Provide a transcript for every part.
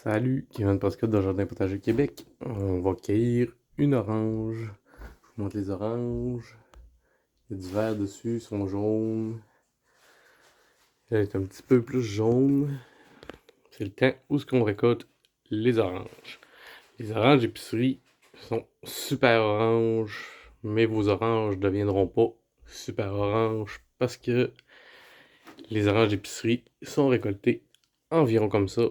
Salut, Kevin Pascal de Jardin Potager Québec. On va cueillir une orange. Je vous montre les oranges. Il y a du vert dessus, ils sont jaunes. Elle est un petit peu plus jaune. C'est le temps où ce qu'on récolte les oranges. Les oranges d'épicerie sont super oranges, mais vos oranges ne deviendront pas super oranges parce que les oranges d'épicerie sont récoltées environ comme ça,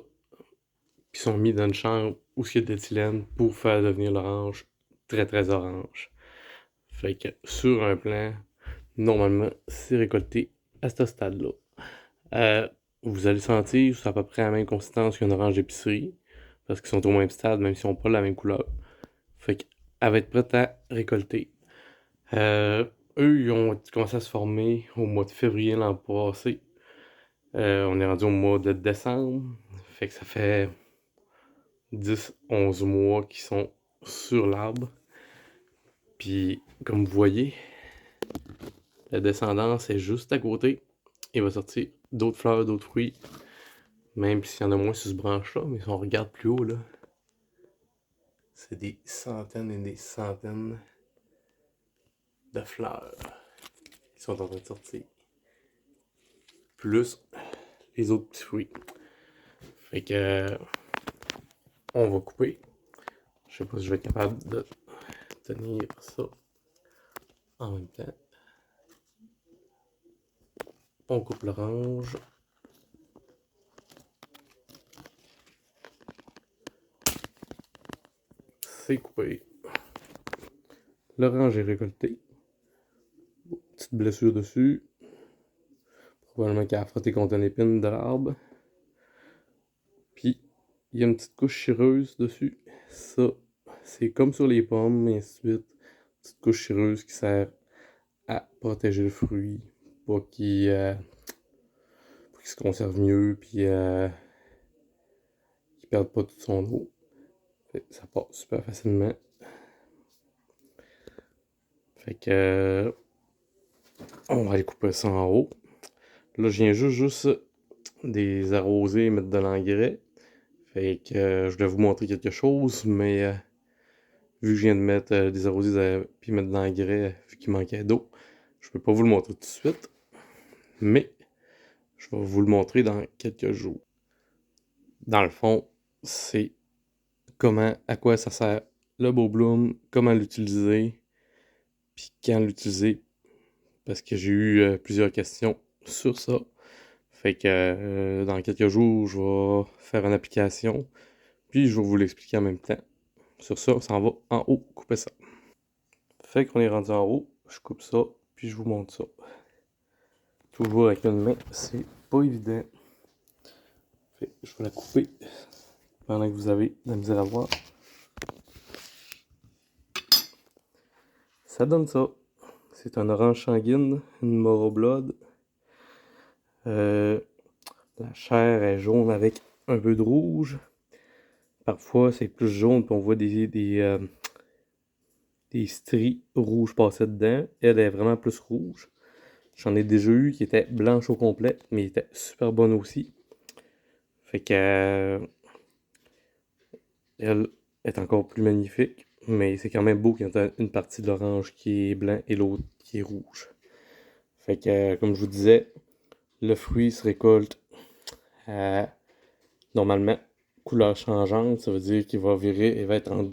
puis sont mis dans une chambre où il y a de l'éthylène pour faire devenir l'orange très très orange. Fait que sur un plan, normalement, c'est récolté à ce stade-là. Euh, Vous allez sentir, c'est à peu près la même consistance qu'une orange d'épicerie, parce qu'ils sont au même stade, même s'ils n'ont pas la même couleur. Fait qu'elle va être prête à récolter. Euh, Eux, ils ont commencé à se former au mois de février l'an passé. On est rendu au mois de décembre. Fait que ça fait 10-11 mois qu'ils sont sur l'arbre. Puis, comme vous voyez, la descendance est juste à côté. Il va sortir d'autres fleurs, d'autres fruits. Même s'il y en a moins sur ce branche-là, mais si on regarde plus haut, là, c'est des centaines et des centaines de fleurs qui sont en train de sortir. Plus les autres petits fruits. Fait que on va couper. Je sais pas si je vais être capable de tenir ça en même temps. On coupe l'orange. C'est coupé. L'orange est récolté. Petite blessure dessus. Probablement qu'elle a frotté contre une épine de l'arbre. Puis, il y a une petite couche chireuse dessus. Ça, c'est comme sur les pommes, mais ensuite, petite couche chireuse qui sert à protéger le fruit pour qu'il se conserve mieux, puis qu'il perde pas toute son eau. Ça passe super facilement. Fait que on va aller couper ça en haut. Là, je viens juste des arroser et mettre de l'engrais. Fait que je vais vous montrer quelque chose, mais vu que je viens de mettre des arrosés puis mettre de l'engrais, vu qu'il manquait d'eau, je peux pas vous le montrer tout de suite, mais je vais vous le montrer dans quelques jours. Dans le fond, c'est à quoi ça sert le Beau Bloom, comment l'utiliser, puis quand l'utiliser, parce que j'ai eu plusieurs questions sur ça. Fait que dans quelques jours, je vais faire une application, puis je vais vous l'expliquer en même temps. Sur ça, on s'en va en haut, couper ça. Fait qu'on est rendu en haut, je coupe ça, puis je vous montre ça. Toujours avec une main, c'est pas évident. Fait, je vais la couper pendant que vous avez de la misère à voir. Ça donne ça. C'est un orange sanguine, une Moro Blood. La chair est jaune avec un peu de rouge. Parfois, c'est plus jaune, puis on voit des stries rouges passer dedans. Elle est vraiment plus rouge. J'en ai déjà eu qui était blanche au complet, mais était super bonne aussi. Fait que elle est encore plus magnifique, mais c'est quand même beau qu'il y ait une partie de l'orange qui est blanc et l'autre qui est rouge. Fait que, comme je vous disais, le fruit se récolte à, normalement, couleur changeante. Ça veut dire qu'il va virer et va être en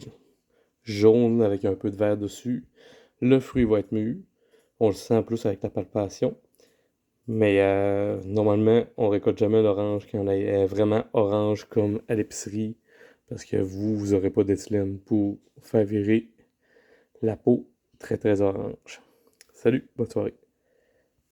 jaune avec un peu de vert dessus. Le fruit va être mûr. On le sent plus avec la palpation. Mais normalement, on récolte jamais l'orange quand elle est vraiment orange comme à l'épicerie. Parce que vous n'aurez pas d'éthylène pour faire virer la peau très très orange. Salut, bonne soirée.